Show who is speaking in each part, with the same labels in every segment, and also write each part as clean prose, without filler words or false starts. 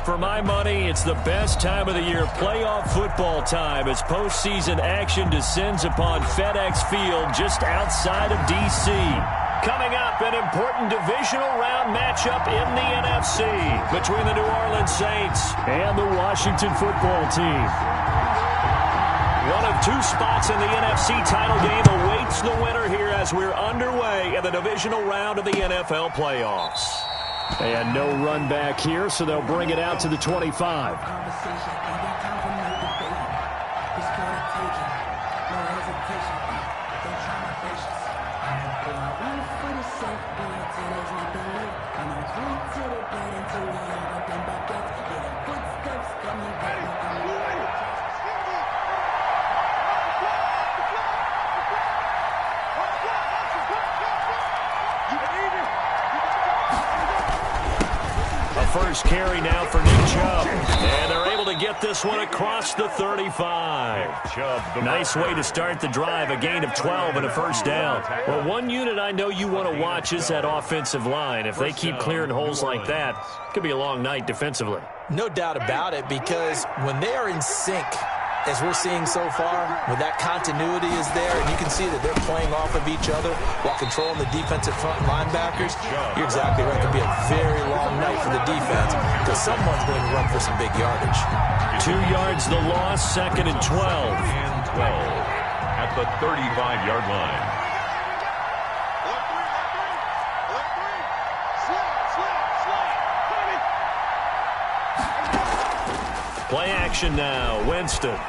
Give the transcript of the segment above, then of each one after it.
Speaker 1: For my money, it's the best time of the year, playoff football time, as postseason action descends upon FedEx Field just outside of D.C. Coming up, an important divisional round matchup in the NFC between the New Orleans Saints and the Washington football team. One of two spots in the NFC title game awaits the winner here as we're underway in the divisional round of the NFL playoffs. And no run back here, so they'll bring it out to the 25. First carry now for Nick Chubb. And they're able to get this one across the 35. Nice way to start the drive, a gain of 12 and a first down. Well, one unit I know you want to watch is that offensive line. If they keep clearing holes like that, it could be a long night defensively.
Speaker 2: No doubt about it, because when they are in sync, as we're seeing so far, when that continuity is there, and you can see that they're playing off of each other while controlling the defensive front linebackers, you're exactly right. It could be a very long night for the defense because someone's going to run for some big yardage.
Speaker 1: 2 yards the loss, 2nd and 12.
Speaker 3: And 12 at the 35-yard line.
Speaker 1: Play action now, Winston.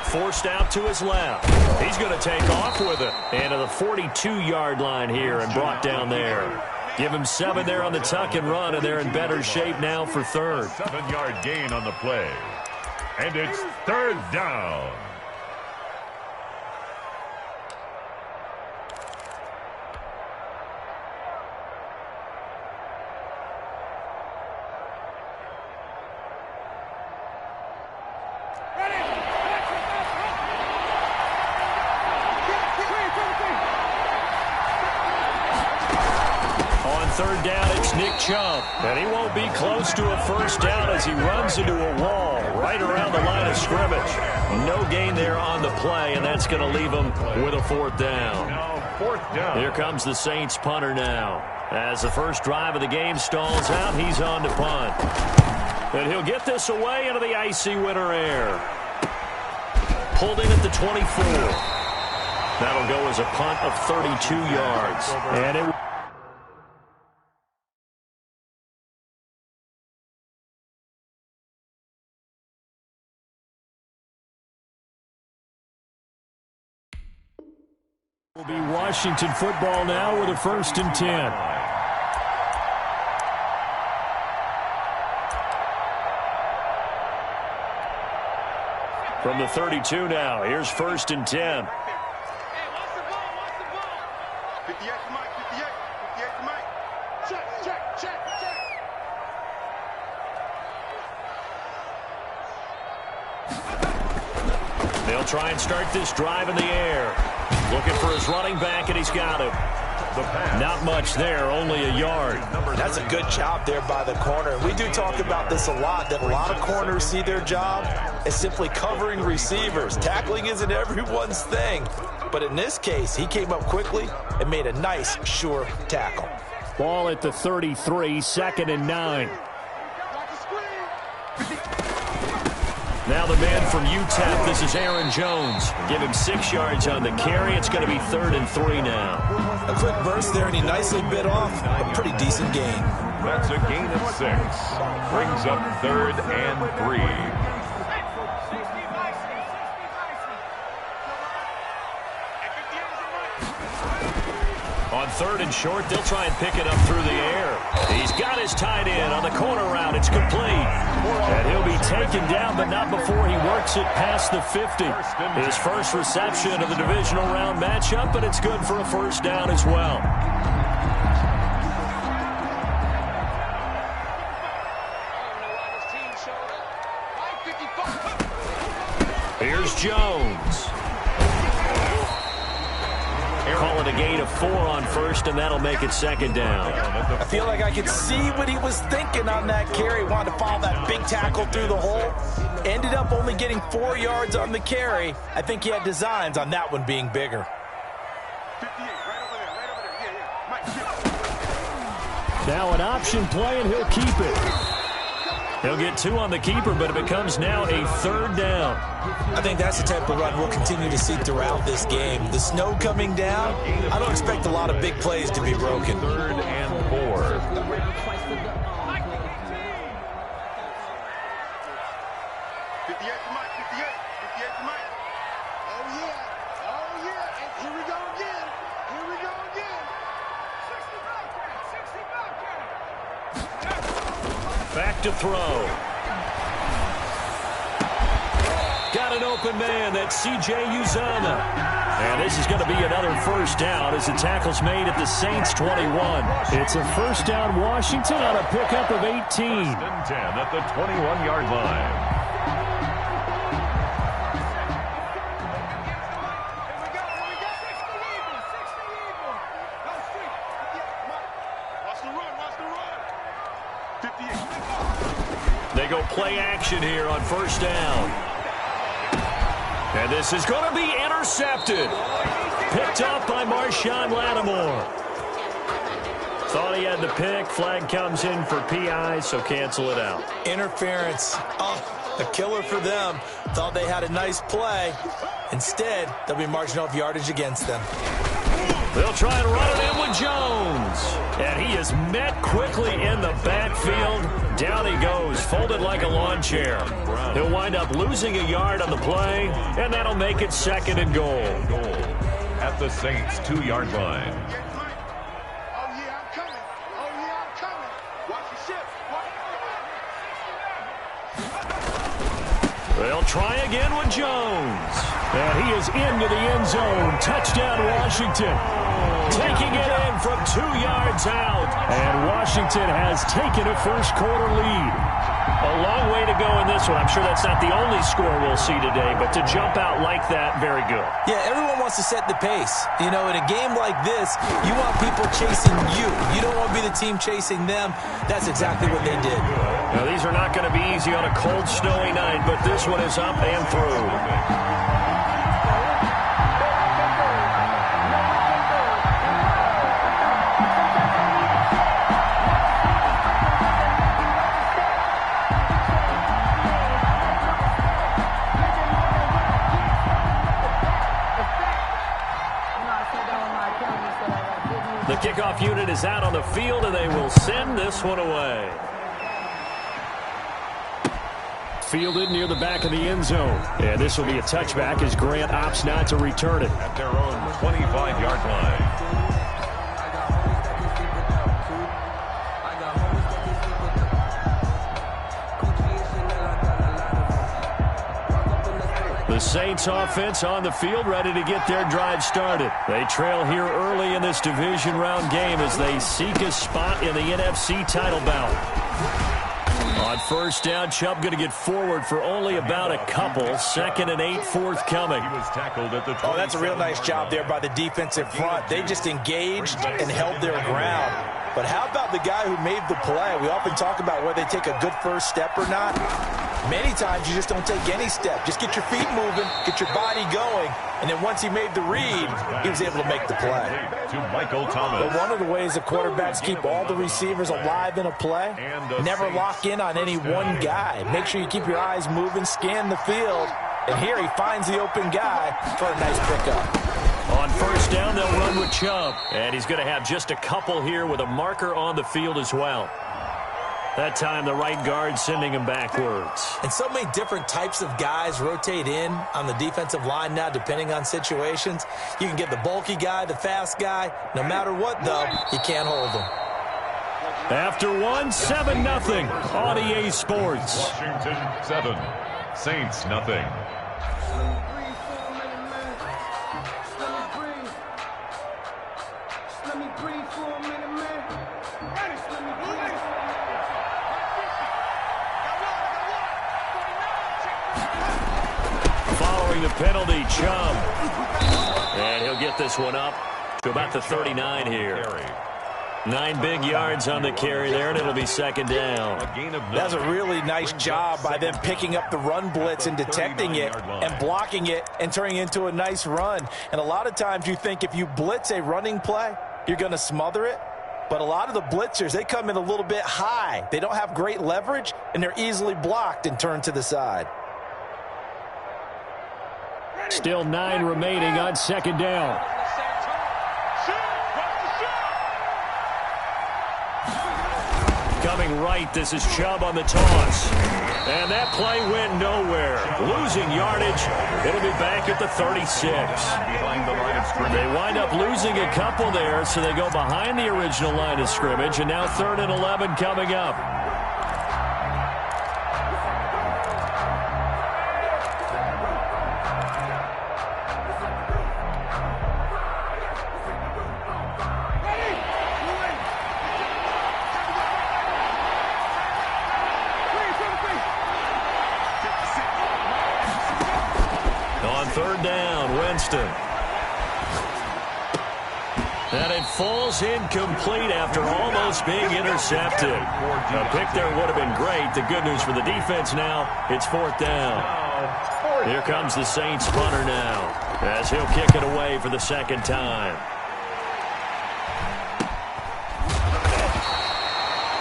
Speaker 1: Forced out to his left. He's going to take off with it. And to the 42-yard line here and brought down there. Give him 7 there on the tuck and run, and they're in better shape now for third.
Speaker 3: 7-yard gain on the play. And it's third down.
Speaker 1: Third down, it's Nick Chubb. And he won't be close to a first down as he runs into a wall right around the line of scrimmage. No gain there on the play, and that's going to leave him with a fourth down.
Speaker 3: Now fourth down.
Speaker 1: Here comes the Saints punter now. As the first drive of the game stalls out, he's on to punt. And he'll get this away into the icy winter air. Pulled in at the 24. That'll go as a punt of 32 yards. And it will be Washington football now with a 1st and 10. From the 32 now, here's 1st and 10. They'll try and start this drive in the air. Looking for his running back, and he's got him. Not much there, only a yard.
Speaker 2: That's a good job there by the corner. We do talk about this a lot, that a lot of corners see their job as simply covering receivers. Tackling isn't everyone's thing. But in this case, he came up quickly and made a nice, sure tackle.
Speaker 1: Ball at the 33, 2nd and 9. Now the man from UTEP, this is Aaron Jones. Give him 6 yards on the carry. It's going to be 3rd and 3 now.
Speaker 2: A quick burst there, and he nicely bit off a pretty decent gain.
Speaker 3: That's a gain of 6. Brings up 3rd and 3.
Speaker 1: On 3rd and short, they'll try and pick it up through the air. He's got his tight end on the corner route. It's complete. And he'll be taken down, but not before he works it past the 50. His first reception of the divisional round matchup, but it's good for a first down as well. Here's Jones. Call it a gain of 4 on first, and that'll make it second down.
Speaker 2: I feel like I could see what he was thinking on that carry. Wanted to follow that big tackle through the hole. Ended up only getting 4 yards on the carry. I think he had designs on that one being bigger.
Speaker 4: 58, right over there. Yeah.
Speaker 1: Now an option play, and he'll keep it. He'll get 2 on the keeper, but it becomes now a third down.
Speaker 2: I think that's the type of run we'll continue to see throughout this game. The snow coming down, I don't expect a lot of big plays to be broken.
Speaker 3: 3rd and 4.
Speaker 4: 58 to Mike, 58 to Mike. Oh, yeah. And here we go again. 60
Speaker 1: Back to throw. Got an open man. That's C.J. Uzama. And this is going to be another first down as the tackle's made at the Saints' 21. It's a first down Washington on a pickup of 18.
Speaker 3: 10 at the 21-yard line.
Speaker 1: They go play action here on first down. And this is going to be intercepted. Picked up by Marshawn Lattimore. Thought he had the pick. Flag comes in for PI, so cancel it out.
Speaker 2: Interference. Oh, a killer for them. Thought they had a nice play. Instead, they'll be marching off yardage against them.
Speaker 1: They'll try and run it in with Jones. And he is met quickly in the backfield. Down he goes, folded like a lawn chair. He'll wind up losing a yard on the play, and that'll make it second and goal.
Speaker 3: At the Saints' 2-yard line.
Speaker 4: Oh, yeah, I'm coming. Watch the ship.
Speaker 1: They'll try again with Jones. And he is into the end zone. Touchdown, Washington. Taking it in from 2 yards out. And Washington has taken a first-quarter lead. A long way to go in this one. I'm sure that's not the only score we'll see today, but to jump out like that, very good.
Speaker 2: Yeah, everyone wants to set the pace. You know, in a game like this, you want people chasing you. You don't want to be the team chasing them. That's exactly what they did.
Speaker 1: Now, these are not going to be easy on a cold, snowy night, but this one is up and through. The kickoff unit is out on the field, and they will send this one away. Fielded near the back of the end zone. And this will be a touchback as Grant opts not to return it.
Speaker 3: At their own 25-yard line.
Speaker 1: The Saints offense on the field, ready to get their drive started. They trail here early in this division round game as they seek a spot in the NFC title bout. On first down, Chubb going to get forward for only about a couple. 2nd and 8 forthcoming.
Speaker 3: He was tackled at the 27.
Speaker 2: Oh, that's a real nice job there by the defensive front. They just engaged and held their ground. But how about the guy who made the play? We often talk about whether they take a good first step or not. Many times you just don't take any step. Just get your feet moving, get your body going, and then once he made the read, he was able to make the play.
Speaker 3: To Michael Thomas.
Speaker 2: But one of the ways that quarterbacks keep all the receivers alive in a play, never lock in on any one guy. Make sure you keep your eyes moving, scan the field, and here he finds the open guy for a nice pickup.
Speaker 1: On first down, they'll run with Chubb. And he's going to have just a couple here with a marker on the field as well. That time, the right guard sending him backwards.
Speaker 2: And so many different types of guys rotate in on the defensive line now, depending on situations. You can get the bulky guy, the fast guy. No matter what, though, you can't hold them.
Speaker 1: After 7-0 on EA Sports.
Speaker 3: Washington 7, Saints nothing.
Speaker 1: Following the penalty, Chubb. And he'll get this one up To about the 39 here. 9 big yards on the carry there, and it'll be second down.
Speaker 2: That's a really nice job by them picking up the run blitz and detecting it and blocking it and turning it into a nice run. And a lot of times you think if you blitz a running play, you're going to smother it. But a lot of the blitzers, they come in a little bit high. They don't have great leverage, and they're easily blocked and turned to the side.
Speaker 1: Still 9 remaining on second down. Coming right, this is Chubb on the toss. And that play went nowhere. Losing yardage. It'll be back at the 36. They wind up losing a couple there, so they go behind the original line of scrimmage, and now 3rd and 11 coming up. And it falls incomplete after almost being intercepted. A pick there would have been great. The good news for the defense now, it's 4th down. Here comes the Saints punter now, as he'll kick it away for the second time.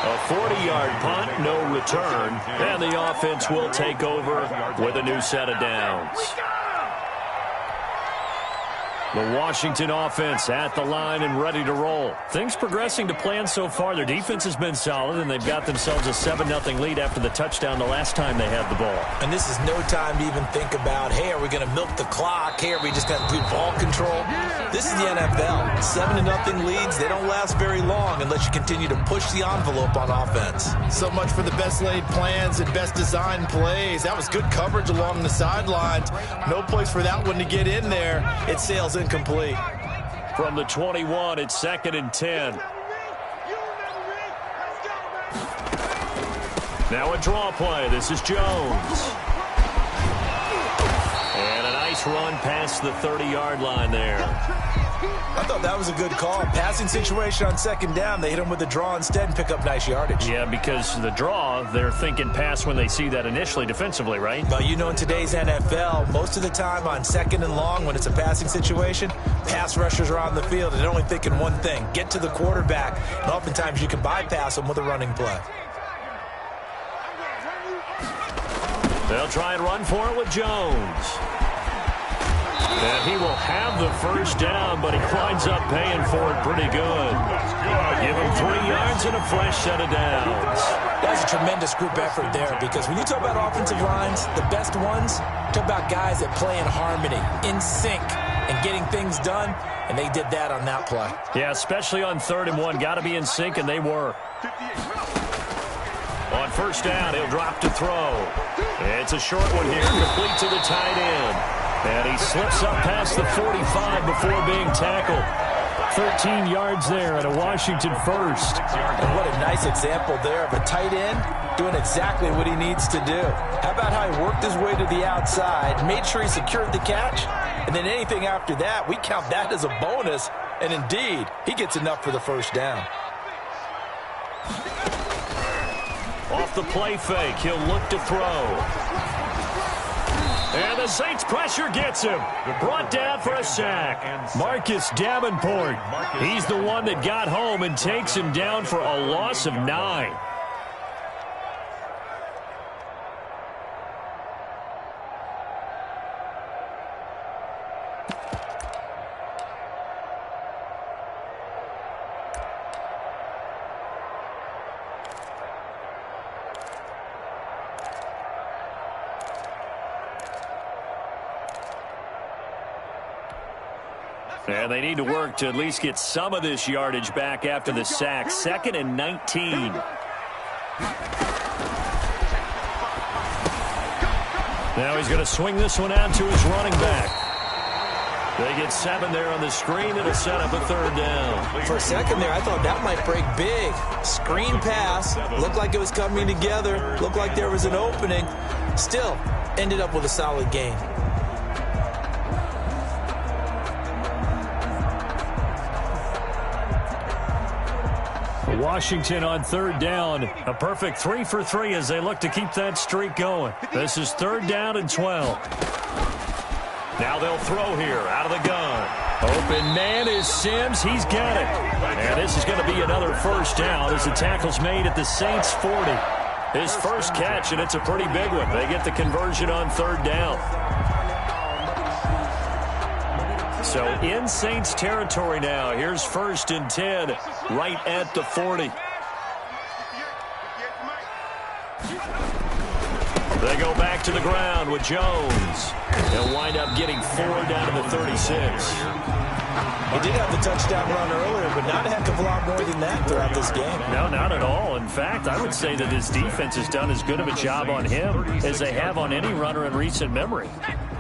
Speaker 1: A 40-yard punt, no return, and the offense will take over with a new set of downs. The Washington offense at the line and ready to roll. Things progressing to plan so far. Their defense has been solid, and they've got themselves a 7-0 lead after the touchdown the last time they had the ball.
Speaker 2: And this is no time to even think about, hey, are we going to milk the clock? Hey, are we just going to do ball control? This is the NFL. 7-0 leads, they don't last very long unless you continue to push the envelope on offense.
Speaker 5: So much for the best laid plans and best designed plays. That was good coverage along the sidelines. No place for that one to get in there. It sails incomplete.
Speaker 1: From the 21, it's 2nd and 10. Now a draw play. This is Jones. And a nice run past the 30-yard line there.
Speaker 2: I thought that was a good call. Passing situation on second down. They hit him with a draw instead and pick up nice yardage.
Speaker 1: Yeah, because the draw, they're thinking pass when they see that initially defensively, right?
Speaker 2: But you know, in today's NFL, most of the time on 2nd and long, when it's a passing situation, pass rushers are on the field and they're only thinking one thing, get to the quarterback. And oftentimes you can bypass them with a running play.
Speaker 1: They'll try and run for it with Jones. And he will have the first down, but he winds up paying for it pretty good. Give him 3 yards and a fresh set of downs.
Speaker 2: That's a tremendous group effort there, because when you talk about offensive lines, the best ones, talk about guys that play in harmony, in sync, and getting things done, and they did that on that play.
Speaker 1: Yeah, especially on 3rd and 1. Got to be in sync, and they were. On first down, he'll drop to throw. It's a short one here, complete to the tight end. And he slips up past the 45 before being tackled. 13 yards there at a Washington first.
Speaker 2: And what a nice example there of a tight end doing exactly what he needs to do. How about how he worked his way to the outside, made sure he secured the catch, and then anything after that, we count that as a bonus. And indeed, he gets enough for the first down.
Speaker 1: Off the play fake, he'll look to throw. And the Saints pressure gets him. Brought down for a sack. Marcus Davenport. He's the one that got home and takes him down for a loss of 9. And they need to work to at least get some of this yardage back after the sack. 2nd and 19. Now he's going to swing this one out to his running back. They get 7 there on the screen. It'll set up a 3rd down.
Speaker 2: For a second there, I thought that might break big. Screen pass. Looked like it was coming together. Looked like there was an opening. Still, ended up with a solid gain.
Speaker 1: Washington on third down. A perfect 3 for 3 as they look to keep that streak going. This is third down and 12. Now they'll throw here out of the gun. Open man is Sims. He's got it. And this is going to be another first down as the tackle's made at the Saints 40. His first catch, and it's a pretty big one. They get the conversion on third down. So in Saints territory now. Here's 1st and 10 right at the 40. They go back to the ground with Jones. They'll wind up getting 4 down to the 36.
Speaker 2: He did have the touchdown run earlier, but not a heck of a lot more than that throughout this game.
Speaker 1: No, not at all. In fact, I would say that this defense has done as good of a job on him as they have on any runner in recent memory.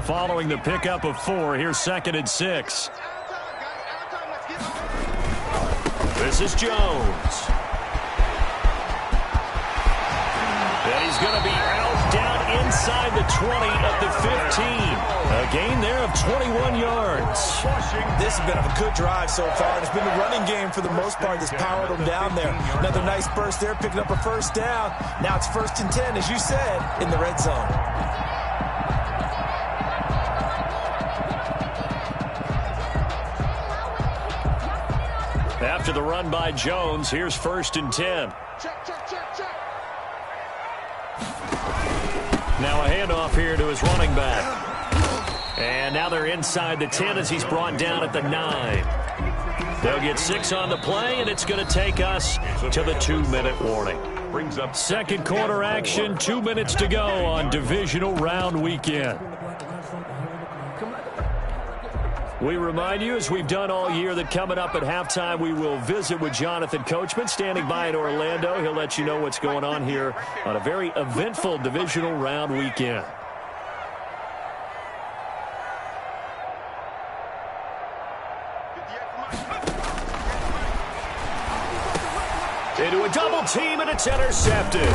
Speaker 1: Following the pickup of 4, here's 2nd and 6. This is Jones. And he's going to be out down inside the 20 at the 15. A gain there of 21 yards.
Speaker 2: This has been a good drive so far. It's been the running game for the most part that's powered them down there. Another nice burst there, picking up a first down. Now it's 1st and 10, as you said, in the red zone.
Speaker 1: After the run by Jones, here's 1st and 10. Now a handoff here to his running back. And now they're inside the 10 as he's brought down at the 9. They'll get 6 on the play, and it's going to take us to the 2-minute warning.
Speaker 3: Brings up
Speaker 1: second quarter action, 2 minutes to go on Divisional Round Weekend. We remind you, as we've done all year, that coming up at halftime, we will visit with Jonathan Coachman, standing by in Orlando. He'll let you know what's going on here on a very eventful Divisional Round Weekend. Into a double team, and it's intercepted.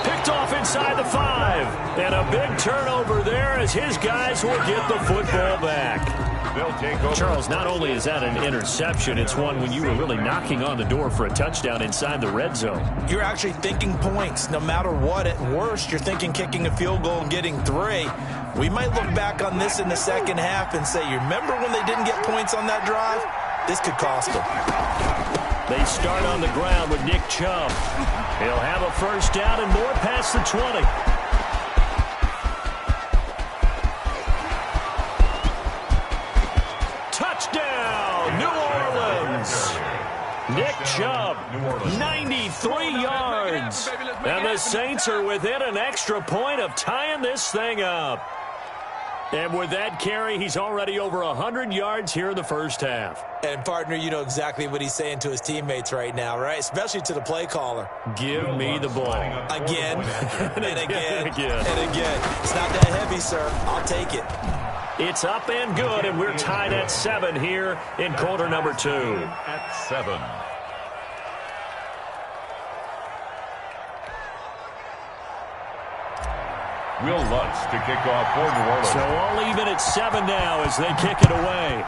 Speaker 1: Picked off inside the 5. And a big turnover there as his guys will get the football back.
Speaker 3: They'll take over.
Speaker 1: Charles, not only is that an interception, it's one when you were really knocking on the door for a touchdown inside the red zone.
Speaker 2: You're actually thinking points no matter what. At worst, you're thinking kicking a field goal and getting 3. We might look back on this in the second half and say, you remember when they didn't get points on that drive? This could cost them.
Speaker 1: They start on the ground with Nick Chubb. He'll have a first down and more past the 20. Touchdown, New Orleans. Nick Chubb, 93 yards. And the Saints are within an extra point of tying this thing up. And with that carry, he's already over 100 yards here in the first half.
Speaker 2: And, partner, you know exactly what he's saying to his teammates right now, right? Especially to the play caller.
Speaker 1: Give me the ball.
Speaker 2: Again, and again,
Speaker 1: and again.
Speaker 2: and again. It's not that heavy, sir. I'll take it.
Speaker 1: It's up and good, and we're tied at 7 here in quarter number 2.
Speaker 3: At 7. Will Lutz to kick off for New Orleans.
Speaker 1: So all even at 7 now as they kick it away.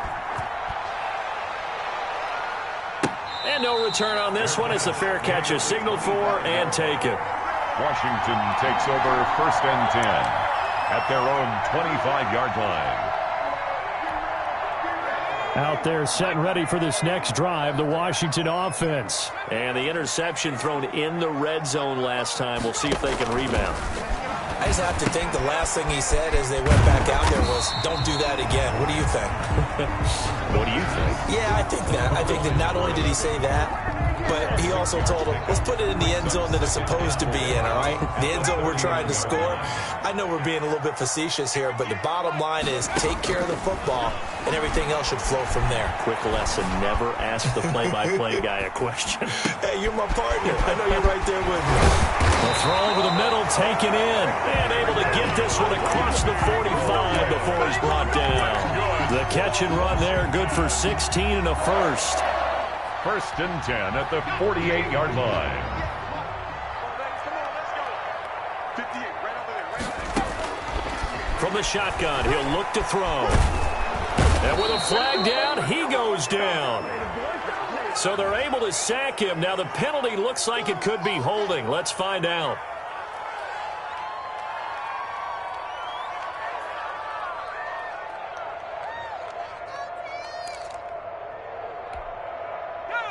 Speaker 1: And no return on this one as the fair catch is signaled for and taken.
Speaker 3: Washington takes over 1st and 10 at their own 25-yard line.
Speaker 1: Out there set and ready for this next drive, the Washington offense. And the interception thrown in the red zone last time. We'll see if they can rebound.
Speaker 2: I just have to think the last thing he said as they went back out there was, don't do that again. What do you think?
Speaker 1: What do you think?
Speaker 2: Yeah, I think that. I think that not only did he say that, but he also told them, let's put it in the end zone that it's supposed to be in, all right? The end zone we're trying to score. I know we're being a little bit facetious here, but the bottom line is take care of the football, and everything else should flow from there.
Speaker 1: Quick lesson, never ask the play-by-play guy a question.
Speaker 2: Hey, you're my partner. I know you're right there with me.
Speaker 1: The throw over the middle, taken in, and able to get this one across the 45 before he's brought down. The catch and run there, good for 16 and a first.
Speaker 3: 1st and 10 at the 48-yard line.
Speaker 1: From the shotgun, he'll look to throw. And with a flag down, he goes down. So they're able to sack him. Now the penalty looks like it could be holding. Let's find out.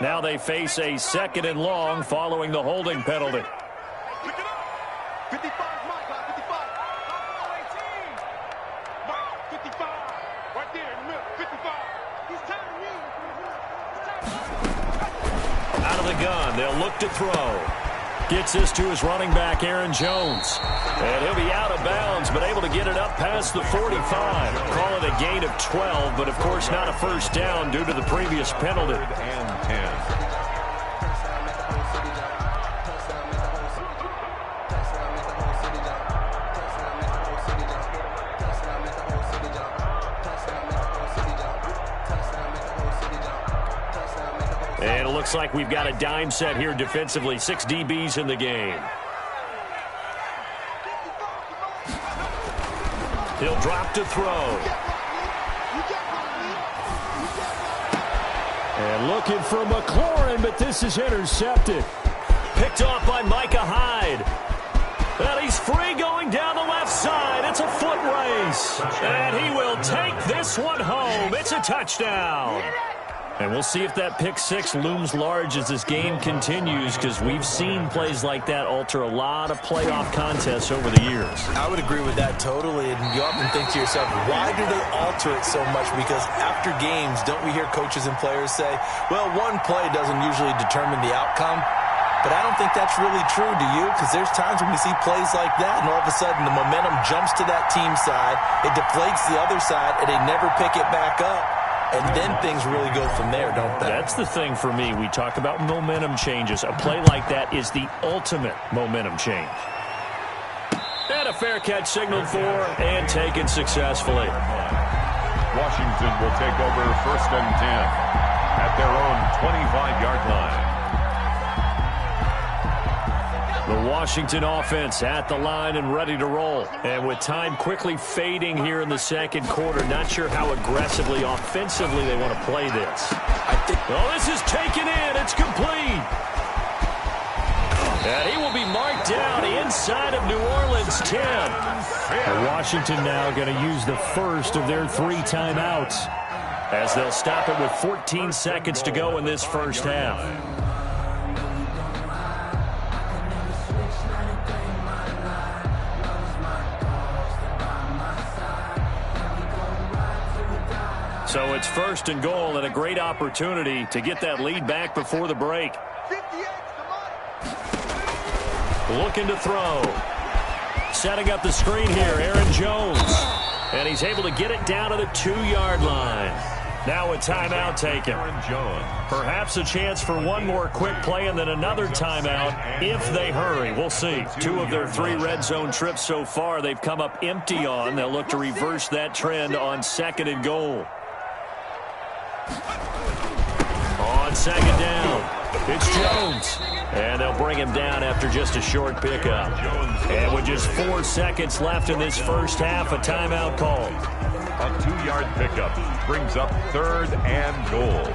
Speaker 1: Now they face a 2nd and long following the holding penalty.
Speaker 4: 55, Mike, 55. 55. Right there in the middle, 55. He's timing me.
Speaker 1: Out of the gun, they'll look to throw. Gets this to his running back, Aaron Jones. And he'll be out of bounds, but able to get it up past the 45. Call it a gain of 12, but of course not a first down due to the previous penalty.
Speaker 3: And 10.
Speaker 1: And it looks like we've got a dime set here defensively. 6 DBs in the game. He'll drop to throw. And looking for McLaurin, but this is intercepted. Picked off by Micah Hyde. And he's free going down the left side. It's a foot race. And he will take this one home. It's a touchdown. And we'll see if that pick six looms large as this game continues, because we've seen plays like that alter a lot of playoff contests over the years.
Speaker 2: I would agree with that totally, and you often think to yourself, why do they alter it so much? Because after games, don't we hear coaches and players say, well, one play doesn't usually determine the outcome? But I don't think that's really true, do you? Because there's times when we see plays like that, and all of a sudden the momentum jumps to that team side, it deflates the other side, and they never pick it back up. And then things really go from there, don't they?
Speaker 1: That's the thing for me. We talk about momentum changes. A play like that is the ultimate momentum change. And a fair catch signaled for and taken successfully.
Speaker 3: Washington will take over 1st and 10 at their own 25-yard line.
Speaker 1: The Washington offense at the line and ready to roll. And with time quickly fading here in the second quarter, not sure how aggressively, offensively they want to play this. Oh, this is taken in. It's complete. And he will be marked down inside of New Orleans 10. And Washington now going to use the first of their 3 timeouts, as they'll stop it with 14 seconds to go in this first half. So it's 1st and goal, and a great opportunity to get that lead back before the break. Looking to throw. Setting up the screen here, Aaron Jones. And he's able to get it down to the 2-yard line. Now a timeout taken. Perhaps a chance for one more quick play and then another timeout if they hurry. We'll see. 2 of their 3 red zone trips so far they've come up empty on. They'll look to reverse that trend on 2nd and goal. On 2nd down, it's Jones. And they'll bring him down after just a short pickup. And with just 4 seconds left in this first half, a timeout called.
Speaker 3: A 2-yard pickup brings up 3rd and goal.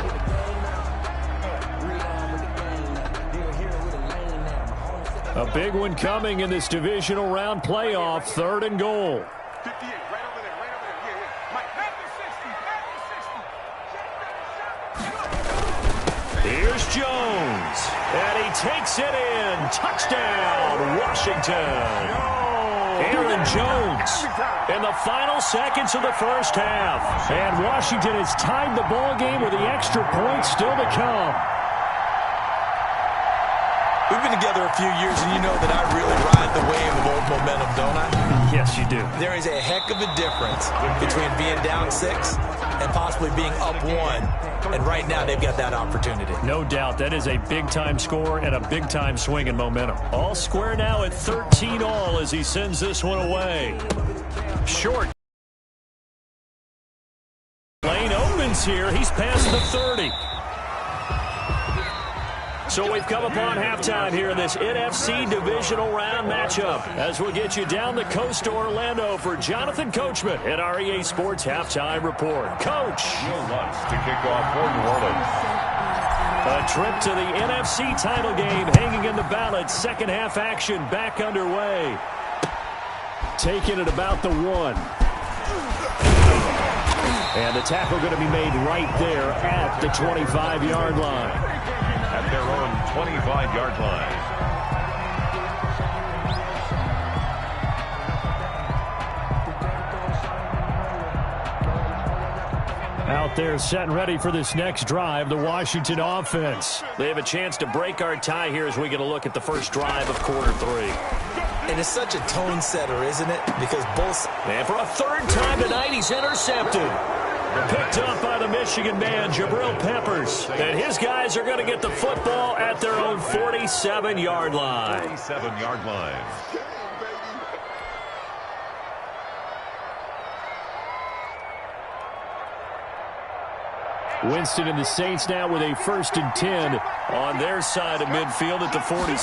Speaker 1: A big one coming in this divisional round playoff, 3rd and goal.
Speaker 4: 58, right over there, yeah. Mike, back to 60,
Speaker 1: Here's Jones, and he takes it in. Touchdown, Washington. Aaron Jones in the final seconds of the first half. And Washington has tied the ball game with the extra point still to come.
Speaker 2: We've been together a few years, and you know that I really ride the wave of old momentum, don't I?
Speaker 1: Yes, you do.
Speaker 2: There is a heck of a difference between being down 6 and possibly being up 1. And right now, they've got that opportunity.
Speaker 1: No doubt. That is a big-time score and a big-time swing in momentum. All square now at 13 all as he sends this one away. Short. Lane opens here. He's past the 30. So we've come upon halftime here in this NFC Divisional Round matchup, as we'll get you down the coast to Orlando for Jonathan Coachman at our EA Sports Halftime Report. Coach.
Speaker 3: Joe Lutz to kick off for New Orleans.
Speaker 1: A trip to the NFC title game hanging in the balance. Second half action back underway. Taking it about the 1. And the tackle going to be made right there at the 25-yard line.
Speaker 3: At their own 25-yard line.
Speaker 1: Out there set and ready for this next drive, the Washington offense. They have a chance to break our tie here as we get a look at the first drive of quarter 3.
Speaker 2: And it's such a tone setter, isn't it? Because both...
Speaker 1: And for a third time tonight, he's intercepted. Picked up by the Michigan man, Jabril Peppers. And his guys are going to get the football at their own 47-yard line.
Speaker 3: 47-yard line.
Speaker 1: Winston and the Saints now with a 1st and 10 on their side of midfield at the 47.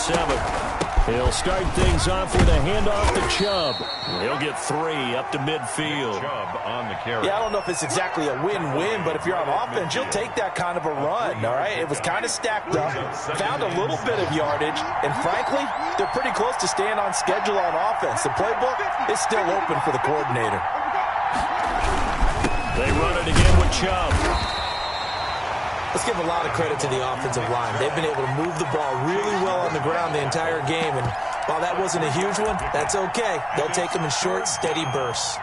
Speaker 1: He'll start things off with a handoff to Chubb. He'll get 3 up to midfield.
Speaker 3: Chubb on the carry.
Speaker 2: Yeah, I don't know if it's exactly a win-win, but if you're on offense, you'll take that kind of a run, all right? It was kind of stacked up, found a little bit of yardage, and frankly, they're pretty close to staying on schedule on offense. The playbook is still open for the coordinator.
Speaker 1: They run it again with Chubb.
Speaker 2: Let's give a lot of credit to the offensive line. They've been able to move the ball really well on the ground the entire game, and while that wasn't a huge one, that's okay. They'll take them in short, steady bursts.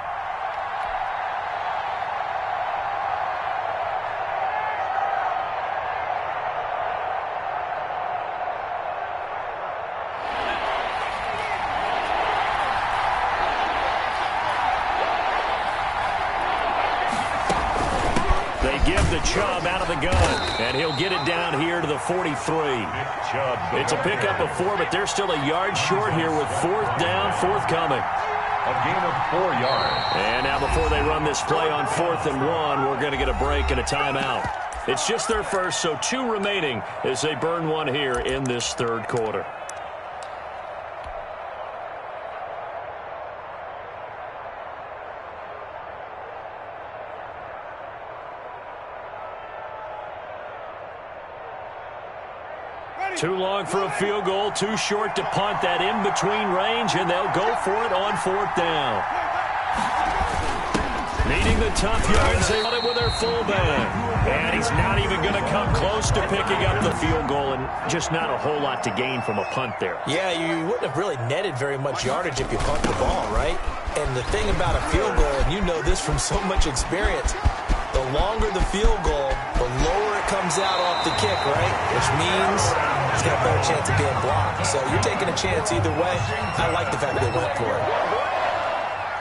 Speaker 1: Chubb out of the gun, and he'll get it down here to the 43. It's a pickup of 4, but they're still a yard short here with 4th down, forthcoming.
Speaker 3: A gain of 4 yards.
Speaker 1: And now before they run this play on 4th and 1, we're going to get a break and a timeout. It's just their first, so 2 remaining as they burn 1 here in this 3rd quarter. Too long for a field goal, too short to punt. That in-between range, and they'll go for it on 4th down. Needing the tough yards, they run it with their fullback. And he's not even going to come close to picking up the field goal, and just not a whole lot to gain from a punt there.
Speaker 2: Yeah, you wouldn't have really netted very much yardage if you punt the ball, right? And the thing about a field goal, and you know this from so much experience, the longer the field goal, the lower it comes out off the kick, right? Which means it's got a better chance of being blocked. So you're taking a chance either way. I like the fact that they went for it.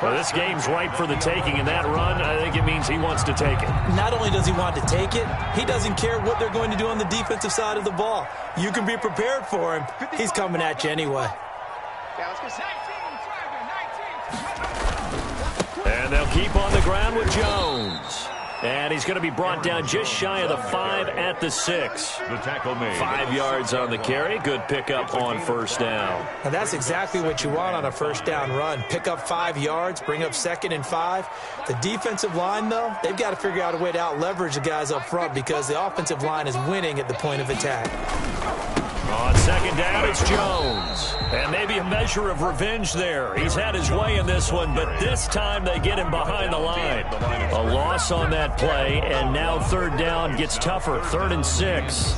Speaker 1: Well, this game's ripe for the taking, and that run, I think it means he wants to take it.
Speaker 2: Not only does he want to take it, he doesn't care what they're going to do on the defensive side of the ball. You can be prepared for him. He's coming at you anyway.
Speaker 1: And they'll keep on the ground with Jones. And he's going to be brought down just shy of the 5 at the 6.
Speaker 3: The tackle made.
Speaker 1: 5 yards on the carry. Good pickup on 1st down.
Speaker 2: And that's exactly what you want on a 1st down run. Pick up 5 yards, bring up 2nd and 5. The defensive line, though, they've got to figure out a way to out-leverage the guys up front because the offensive line is winning at the point of attack.
Speaker 1: On 2nd down, it's Jones. And maybe a measure of revenge there. He's had his way in this one, but this time they get him behind the line. A loss on that play, and now 3rd down gets tougher. 3rd and 6.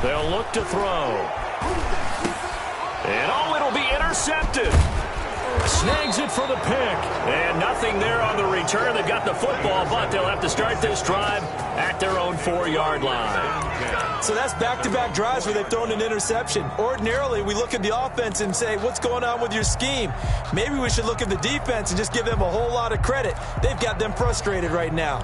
Speaker 1: They'll look to throw. And oh, it'll be intercepted. Snags it for the pick. And nothing there on the return. They've got the football, but they'll have to start this drive at their own 4-yard line.
Speaker 2: So that's back-to-back drives where they've thrown an interception. Ordinarily, we look at the offense and say, what's going on with your scheme? Maybe we should look at the defense and just give them a whole lot of credit. They've got them frustrated right now.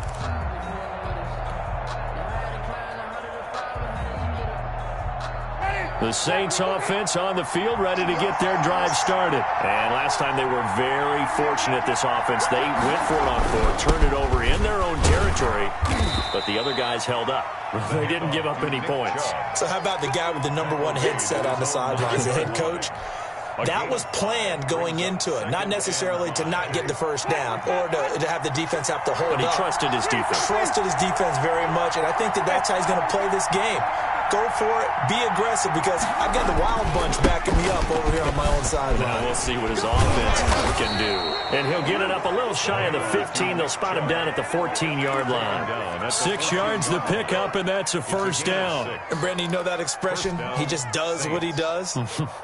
Speaker 1: The Saints offense on the field, ready to get their drive started. And last time they were very fortunate, this offense. They went for it on fourth, turned it over in their own territory, but the other guys held up. They didn't give up any points.
Speaker 2: So how about the guy with the #1 headset on the sidelines, the head coach? That was planned going into it, not necessarily to not get the first down or to have the defense have to hold up.
Speaker 1: But he trusted his defense.
Speaker 2: Trusted his defense very much, and I think that's how he's going to play this game. Go for it. Be aggressive, because I've got the wild bunch backing me up over here on my own sideline.
Speaker 1: Now we'll see what his offense can do. And he'll get it up a little shy of the 15. They'll spot him down at the 14-yard line. 6 yards the pickup, and that's a first down.
Speaker 2: And Brandon, you know that expression? He just does what he does.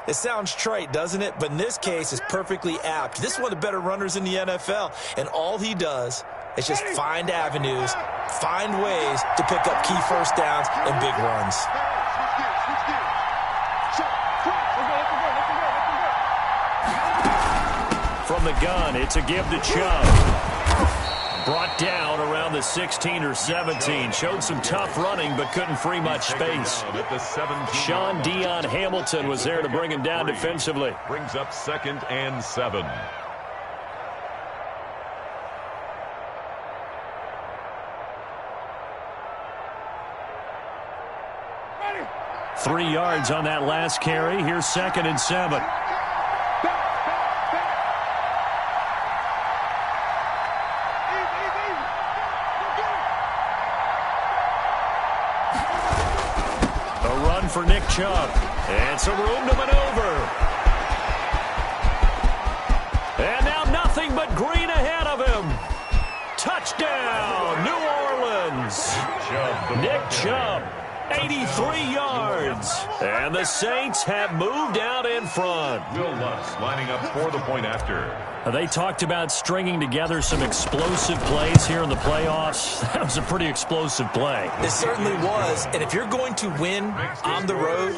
Speaker 2: It sounds trite, doesn't it? But in this case, it's perfectly apt. This is one of the better runners in the NFL, and all he does is just find avenues, find ways to pick up key first downs and big runs.
Speaker 1: From the gun, it's a give to Chubb. Brought down around the 16 or 17. Showed some tough running, but couldn't free much space. Sean Dion Hamilton was there to bring him down defensively.
Speaker 3: Brings up 2nd and 7.
Speaker 4: Ready.
Speaker 1: 3 yards on that last carry. Here's 2nd and 7. For Nick Chubb, and some room to maneuver. And now nothing but green ahead of him. Touchdown, New Orleans. Nick Chubb, 83 yards. And the Saints have moved out in front.
Speaker 3: Will Lutz lining up for the point after.
Speaker 1: They talked about stringing together some explosive plays here in the playoffs. That was a pretty explosive play.
Speaker 2: It certainly was. And if you're going to win on the road,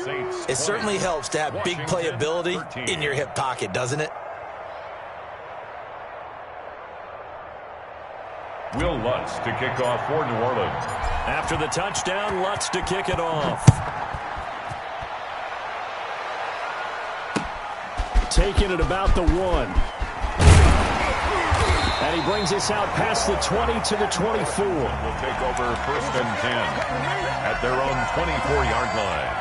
Speaker 2: it certainly helps to have big playability in your hip pocket, doesn't it?
Speaker 3: Will Lutz to kick off for New Orleans.
Speaker 1: After the touchdown, Lutz to kick it off. Taking it about the 1. And he brings us out past the 20 to the 24.
Speaker 3: Will take over 1st and 10 at their own 24-yard line.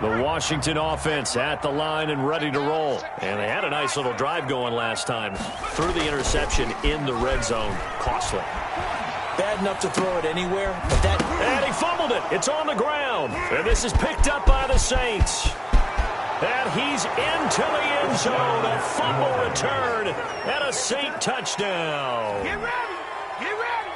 Speaker 1: The Washington offense at the line and ready to roll. And they had a nice little drive going last time. Threw the interception in the red zone. Costly.
Speaker 2: Bad enough to throw it anywhere, but that...
Speaker 1: And he fumbled it. It's on the ground. And this is picked up by the Saints. And he's into the end zone. A fumble return and a Saint touchdown.
Speaker 4: Get ready. Get ready.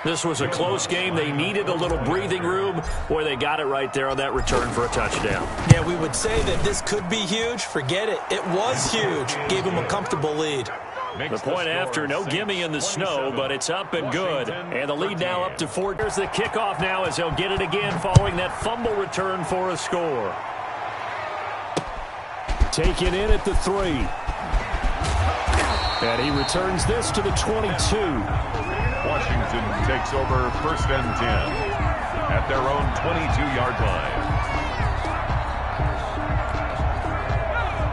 Speaker 1: This was a close game. They needed a little breathing room. Boy, they got it right there on that return for a touchdown.
Speaker 2: Yeah, we would say that this could be huge. Forget it. It was huge. Gave him a comfortable lead.
Speaker 1: The point after, no gimme in the snow, but it's up and good. And the lead now up to 4. Here's the kickoff now as they'll get it again following that fumble return for a score. Taken in at the 3. And he returns this to the 22.
Speaker 3: Washington takes over 1st and 10 at their own 22-yard line.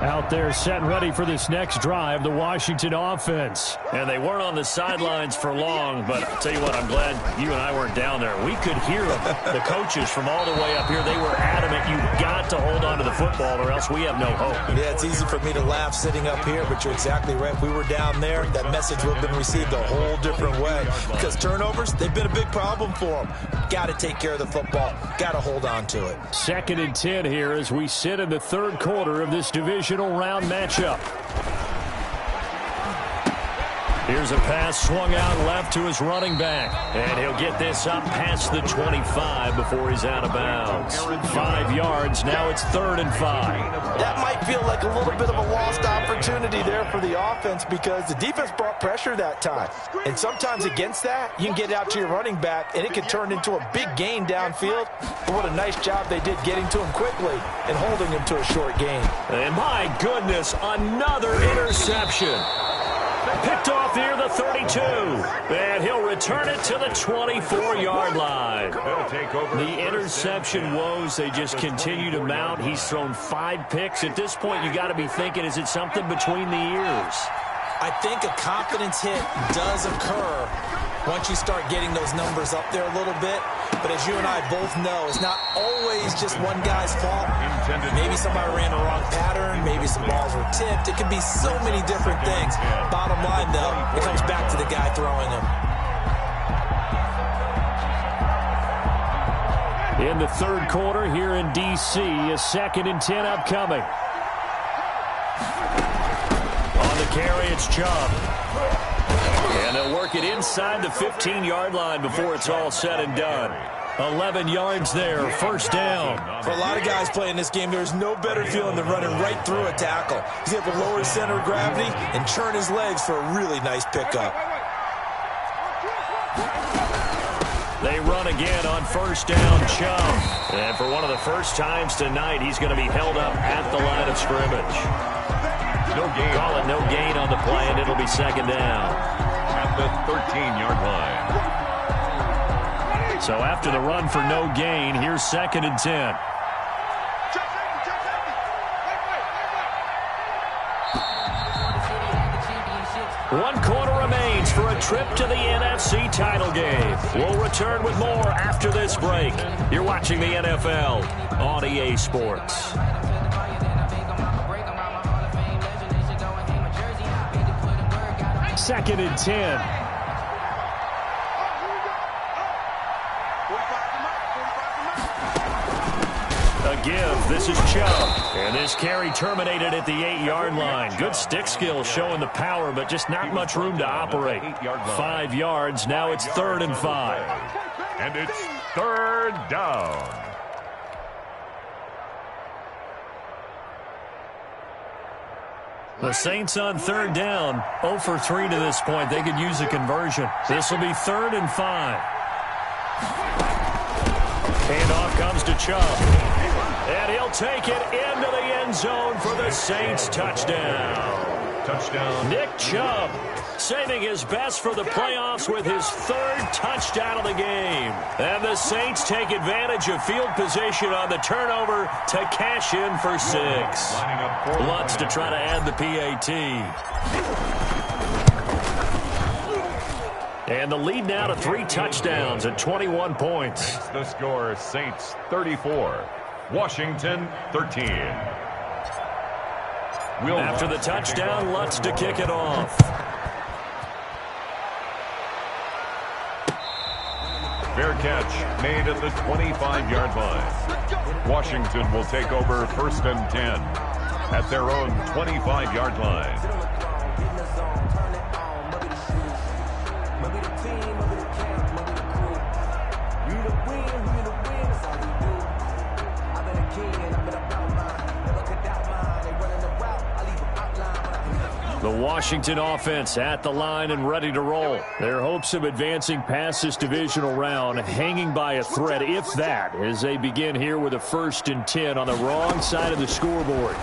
Speaker 1: Out there set and ready for this next drive, the Washington offense. And they weren't on the sidelines for long, but I'll tell you what, I'm glad you and I weren't down there. We could hear them, the coaches from all the way up here. They were adamant, you've got to hold on to the football or else we have no hope.
Speaker 2: Yeah, it's easy for me to laugh sitting up here, but you're exactly right. If we were down there, that message would have been received a whole different way. Because turnovers, they've been a big problem for them. Got to take care of the football. Got to hold on to it.
Speaker 1: 2nd and 10 here as we sit in the 3rd quarter of this divisional round matchup. Here's a pass swung out left to his running back. And he'll get this up past the 25 before he's out of bounds. 5 yards. Now it's 3rd and 5.
Speaker 2: That might feel like a little bit of a lost opportunity there for the offense because the defense brought pressure that time. And sometimes against that, you can get out to your running back, and it can turn into a big gain downfield. But what a nice job they did getting to him quickly and holding him to a short gain.
Speaker 1: And my goodness, another interception. Picked off near the 32. And he'll return it to the 24-yard line. The interception woes, they just continue to mount. He's thrown 5 picks. At this point, you got to be thinking, is it something between the ears?
Speaker 2: I think a confidence hit does occur once you start getting those numbers up there a little bit. But as you and I both know, it's not always just one guy's fault. Maybe somebody ran the wrong pattern. Maybe some balls were tipped. It could be so many different things. Bottom line, though, it comes back to the guy throwing them.
Speaker 1: In the third quarter here in D.C., a 2nd and 10 upcoming. On the carry, it's Chubb. And they'll work it inside the 15-yard line before it's all said and done. 11 yards there, first down.
Speaker 5: For a lot of guys playing this game, there's no better feeling than running right through a tackle. He's able to lower his center of gravity and churn his legs for a really nice pickup.
Speaker 1: They run again on first down, Chubb. And for one of the first times tonight, he's going to be held up at the line of scrimmage.
Speaker 3: No gain.
Speaker 1: Call it no gain on the play, and it'll be second down.
Speaker 3: At the 13-yard line.
Speaker 1: So after the run for no gain, here's 2nd and 10. One quarter remains for a trip to the NFC title game. We'll return with more after this break. You're watching the NFL on EA Sports. 2nd and 10. A give. This is Chubb. And this carry terminated at the 8-yard line. Good stick skills showing the power, but just not much room to operate. 5 yards. Now it's 3rd and 5.
Speaker 3: And it's 3rd down.
Speaker 1: The Saints on 3rd down, 0 for 3 to this point. They could use a conversion. This will be 3rd and 5. Handoff comes to Chubb. And he'll take it into the end zone for the Saints touchdown.
Speaker 3: Touchdown.
Speaker 1: Nick Chubb saving his best for the playoffs with his 3rd touchdown of the game. And the Saints take advantage of field position on the turnover to cash in for 6. Lutz to try to add the PAT. And the lead now to 3 touchdowns at 21 points.
Speaker 3: The score, Saints 34, Washington 13.
Speaker 1: After the touchdown, Lutz to kick it off.
Speaker 3: Fair catch made at the 25-yard line. Washington will take over 1st and 10 at their own 25-yard line.
Speaker 1: The Washington offense at the line and ready to roll. Their hopes of advancing past this divisional round hanging by a thread, if that, as they begin here with a 1st and 10 on the wrong side of the scoreboard.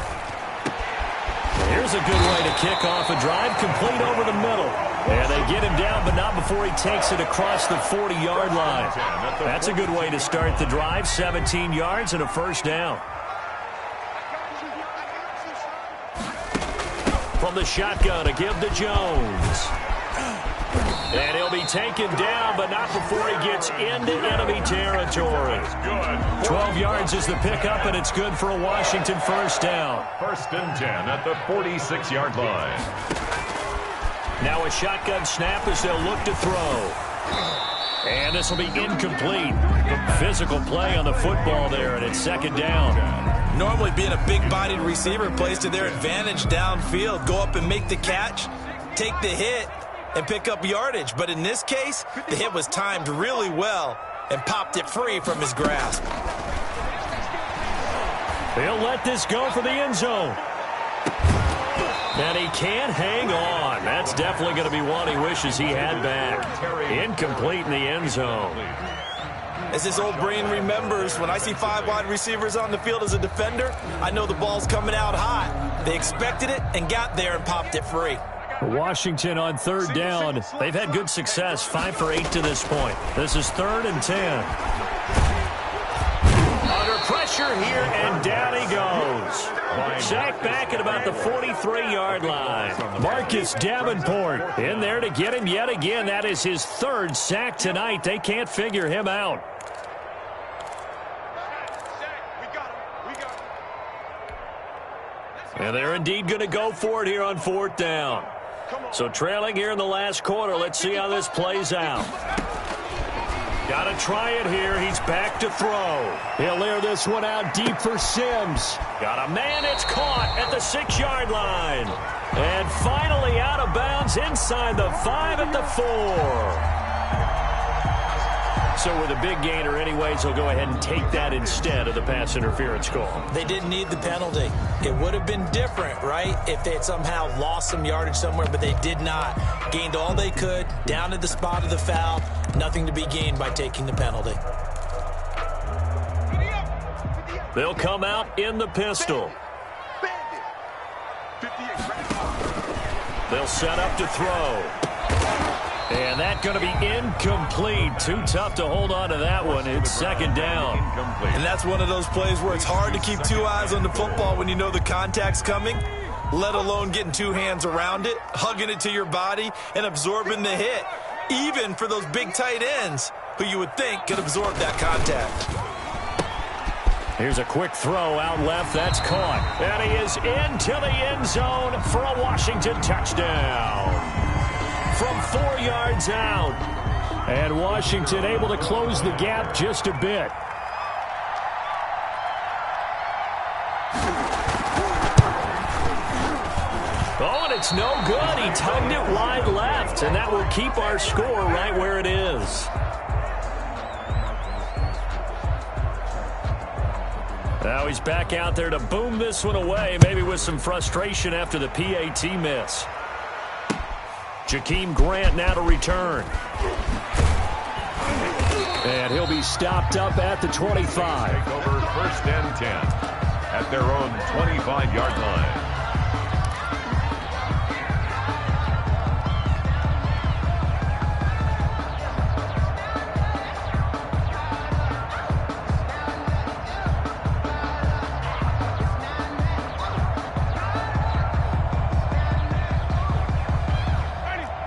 Speaker 1: Here's a good way to kick off a drive, complete over the middle. And they get him down, but not before he takes it across the 40-yard line. That's a good way to start the drive, 17 yards and a 1st down. From the shotgun, a give to Jones. And he'll be taken down, but not before he gets into enemy territory. 12 yards is the pickup, and it's good for a Washington 1st down.
Speaker 3: 1st and 10 at the 46-yard line.
Speaker 1: Now a shotgun snap as they'll look to throw. And this will be incomplete. Physical play on the football there, and it's 2nd down.
Speaker 5: Normally being a big-bodied receiver plays to their advantage downfield. Go up and make the catch, take the hit, and pick up yardage. But in this case, the hit was timed really well and popped it free from his grasp.
Speaker 1: He'll let this go for the end zone. And he can't hang on. That's definitely going to be one he wishes he had back. Incomplete in the end zone.
Speaker 5: As his old brain remembers, when I see 5 wide receivers on the field as a defender, I know the ball's coming out hot. They expected it and got there and popped it free.
Speaker 1: Washington on third down. They've had good success, 5 for 8 to this point. This is 3rd and 10. Under pressure here, and down he goes. Sacked back at about the 43-yard line. Marcus Davenport in there to get him yet again. That is his 3rd sack tonight. They can't figure him out. And they're indeed going to go for it here on 4th down. So trailing here in the last quarter. Let's see how this plays out. Got to try it here. He's back to throw. He'll air this one out deep for Sims. Got a man. It's caught at the 6-yard line. And finally out of bounds inside the 5 at the 4. So with a big gainer anyways, he'll go ahead and take that instead of the pass interference call.
Speaker 2: They didn't need the penalty. It would have been different, right, if they had somehow lost some yardage somewhere, but they did not. Gained all they could, down at the spot of the foul. Nothing to be gained by taking the penalty.
Speaker 1: They'll come out in the pistol. They'll set up to throw. And that's going to be incomplete. Too tough to hold on to that one. It's 2nd down.
Speaker 5: And that's one of those plays where it's hard to keep 2 eyes on the football when you know the contact's coming, let alone getting 2 hands around it, hugging it to your body, and absorbing the hit, even for those big tight ends who you would think could absorb that contact.
Speaker 1: Here's a quick throw out left. That's caught. And he is into the end zone for a Washington touchdown. From 4 yards out. And Washington able to close the gap just a bit. Oh, and it's no good. He tugged it wide left, and that will keep our score right where it is. Now he's back out there to boom this one away, maybe with some frustration after the PAT miss. Jakeem Grant now to return. And he'll be stopped up at the 25.
Speaker 3: Take over 1st and 10 at their own 25-yard line.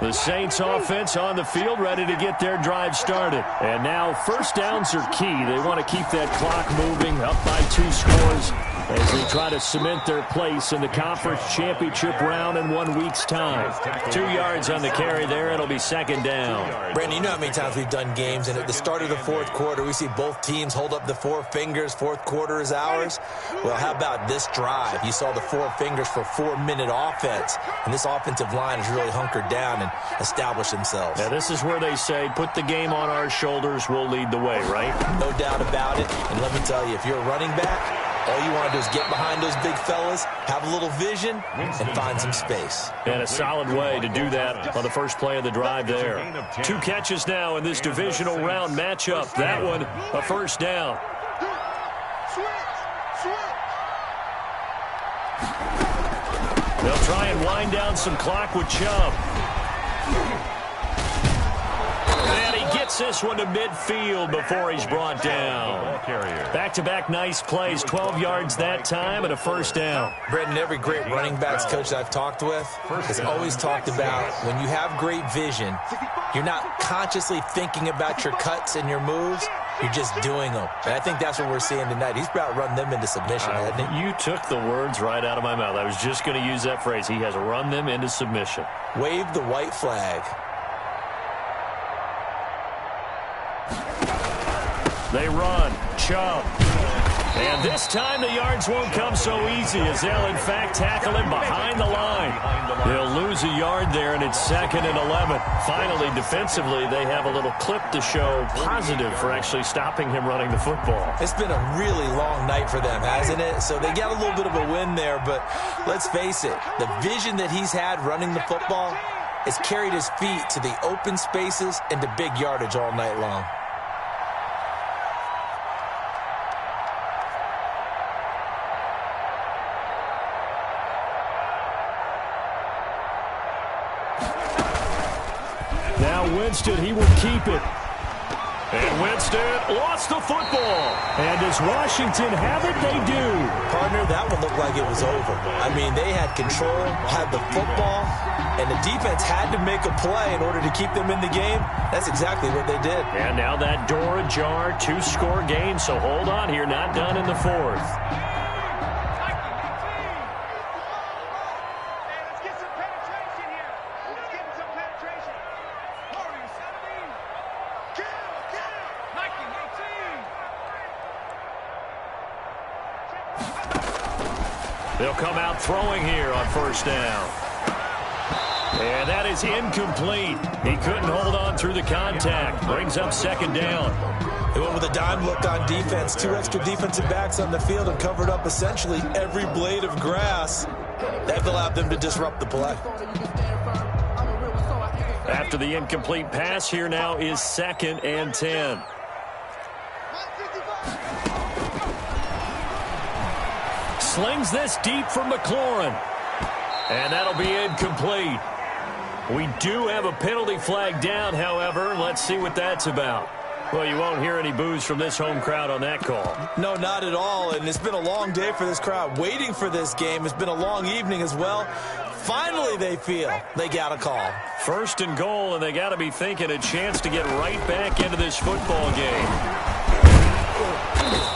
Speaker 1: The Saints offense on the field, ready to get their drive started. And now 1st downs are key. They want to keep that clock moving, up by 2 scores as they try to cement their place in the conference championship round in 1 week's time. 2 yards on the carry there. It'll be 2nd down.
Speaker 2: Brandon, you know how many times we've done games, and at the start of the 4th quarter, we see both teams hold up the 4 fingers. 4th quarter is ours. Well, how about this drive? You saw the 4 fingers for 4-minute offense, and this offensive line has really hunkered down and established themselves.
Speaker 1: Now, this is where they say, put the game on our shoulders, we'll lead the way, right?
Speaker 2: No doubt about it. And let me tell you, if you're a running back, all you want to do is get behind those big fellas, have a little vision, and find some space.
Speaker 1: And a solid way to do that on the first play of the drive there. 2 catches now in this divisional round matchup. That one, a 1st down. They'll try and wind down some clock with Chubb. And he gets this one to midfield before he's brought down. Back-to-back nice plays, 12 yards that time and a 1st down.
Speaker 2: Brendan, every great running backs coach that I've talked with has always talked about when you have great vision, you're not consciously thinking about your cuts and your moves. You're just doing them. And I think that's what we're seeing tonight. He's about to run them into submission, hasn't he?
Speaker 1: You took the words right out of my mouth. I was just going to use that phrase. He has run them into submission.
Speaker 2: Wave the white flag.
Speaker 1: They run. Chubb. And this time the yards won't come so easy as they'll, in fact, tackle him behind the line. They'll lose a yard there, and it's 2nd and 11. Finally, defensively, they have a little clip to show positive for actually stopping him running the football.
Speaker 2: It's been a really long night for them, hasn't it? So they got a little bit of a win there, but let's face it, the vision that he's had running the football has carried his feet to the open spaces and to big yardage all night long.
Speaker 1: Winston. He will keep it. And Winston lost the football. And does Washington have it? They do.
Speaker 2: Partner, that one looked like it was over. I mean, they had control, had the football, and the defense had to make a play in order to keep them in the game. That's exactly what they did.
Speaker 1: And now that door ajar, 2-score game. So hold on here, not done in the fourth. They'll come out throwing here on first down. And that is incomplete. He couldn't hold on through the contact. Brings up second down.
Speaker 2: They went with a dime look on defense. 2 extra defensive backs on the field and covered up essentially every blade of grass. That allowed them to disrupt the play.
Speaker 1: After the incomplete pass, here now is 2nd and 10. Slings this deep for McLaurin. And that'll be incomplete. We do have a penalty flag down, however. Let's see what that's about. Well, you won't hear any boos from this home crowd on that call.
Speaker 2: No, not at all. And it's been a long day for this crowd. Waiting for this game. It's been a long evening as well. Finally, they feel they got a call.
Speaker 1: 1st and goal, and they got to be thinking a chance to get right back into this football game.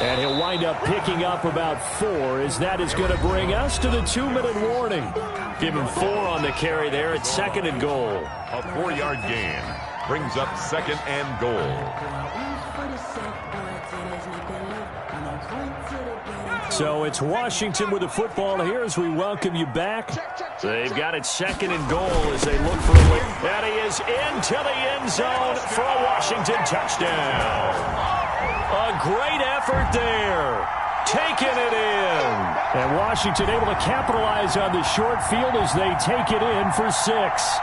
Speaker 1: And he'll wind up picking up about 4, as that is going to bring us to the 2-minute warning. Give him 4 on the carry there at 2nd and goal.
Speaker 3: A 4-yard gain brings up 2nd and goal.
Speaker 1: So it's Washington with the football here as we welcome you back. They've got it 2nd and goal as they look for a win. And he is into the end zone for a Washington touchdown. A great effort there. Taking it in. And Washington able to capitalize on the short field as they take it in for 6.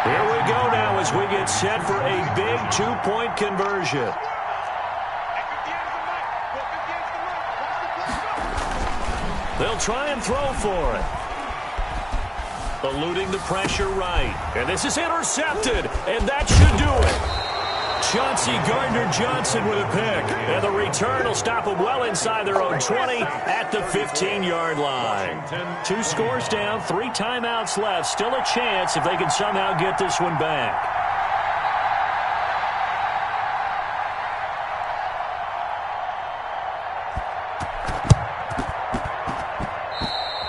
Speaker 1: Here we go now as we get set for a big 2-point conversion. They'll try and throw for it. Eluding the pressure right. And this is intercepted. And that should do it. Chauncey Gardner-Johnson with a pick. And the return will stop them well inside their own 20 at the 15-yard line. 2 scores down, 3 timeouts left. Still a chance if they can somehow get this one back.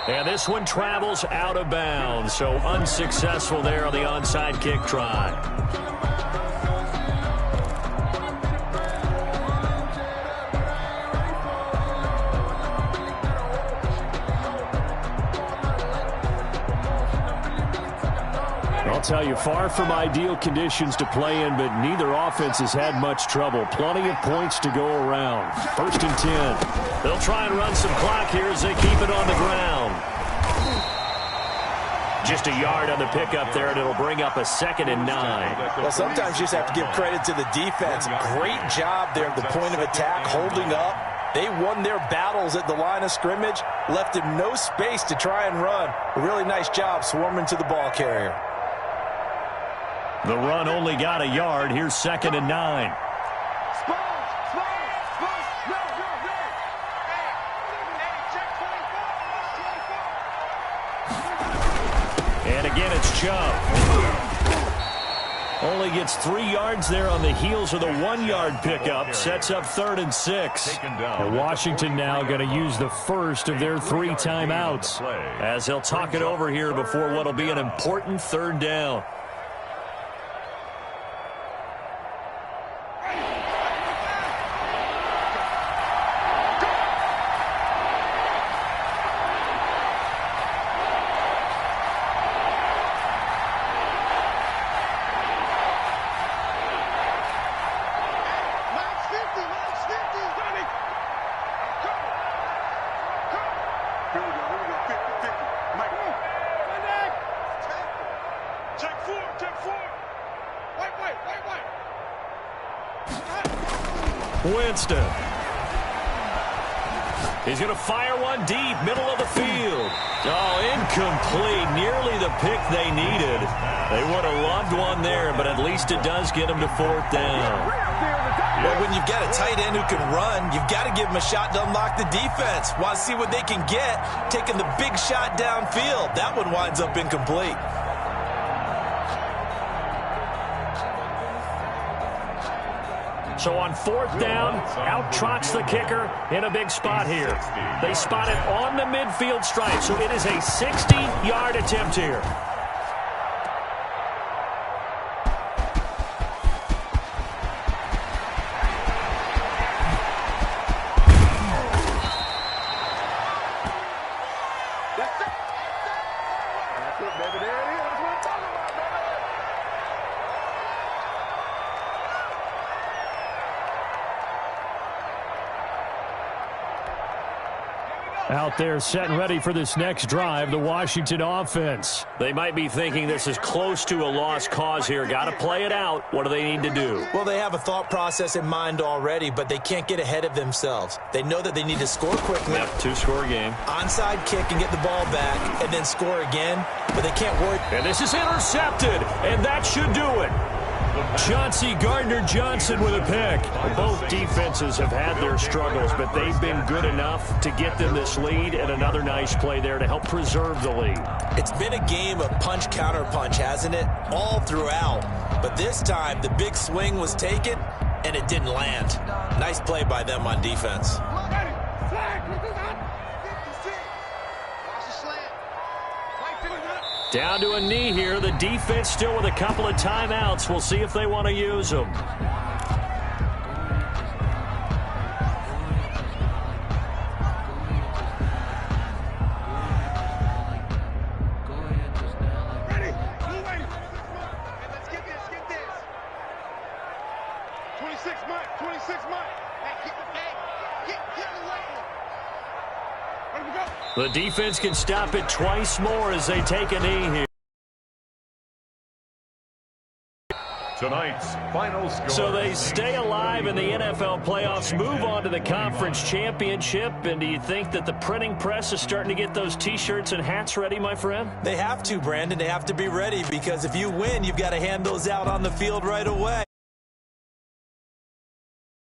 Speaker 1: And this one travels out of bounds, so unsuccessful there on the onside kick try. I'll tell you, far from ideal conditions to play in, but neither offense has had much trouble. Plenty of points to go around. 1st and 10. They'll try and run some clock here as they keep it on the ground. Just a yard on the pickup there, and it'll bring up a 2nd and 9.
Speaker 2: Well, sometimes you just have to give credit to the defense. Great job there at the point of attack, holding up. They won their battles at the line of scrimmage, left him no space to try and run. A really nice job swarming to the ball carrier.
Speaker 1: The run only got a yard. Here's 2nd and 9. And again, it's Chubb. Only gets 3 yards there on the heels of the 1-yard pickup. Sets up 3rd and 6. And Washington now going to use the first of their 3 timeouts as they'll talk it over here before what will be an important 3rd down.
Speaker 4: Check 4.
Speaker 1: Winston. He's going to fire one deep, middle of the field. Oh, incomplete. Nearly the pick they needed. They would have loved one there, but at least it does get them to 4th down.
Speaker 5: Well, when you've got a tight end who can run, you've got to give him a shot to unlock the defense. Want to see what they can get, taking the big shot downfield. That one winds up incomplete.
Speaker 1: So on 4th down, out trots the kicker in a big spot here. They spot it on the midfield stripe, so it is a 60-yard attempt here. Out there set and ready for this next drive, the Washington offense. They might be thinking this is close to a lost cause here. Got to play it out. What do they need to do?
Speaker 2: Well, they have a thought process in mind already, but they can't get ahead of themselves. They know that they need to score quickly.
Speaker 1: Yep, 2-score game.
Speaker 2: Onside kick and get the ball back and then score again, but they can't worry.
Speaker 1: And this is intercepted, and that should do it. Chauncey Gardner-Johnson with a pick. Both defenses have had their struggles, but they've been good enough to get them this lead, and another nice play there to help preserve the lead.
Speaker 5: It's been a game of punch-counter-punch, hasn't it? All throughout. But this time, the big swing was taken, and it didn't land. Nice play by them on defense.
Speaker 1: Down to a knee here. The defense still with a couple of timeouts. We'll see if they want to use them.
Speaker 4: Ready? Let's get this. 26 Mike. Hey, get in the way. Where we go?
Speaker 1: The defense can stop it twice more as they take a knee here.
Speaker 3: Tonight's final score.
Speaker 1: So they stay alive in the NFL playoffs, move on to the conference championship. And do you think that the printing press is starting to get those T-shirts and hats ready, my friend?
Speaker 5: They have to, Brandon. They have to be ready because if you win, you've got to hand those out on the field right away.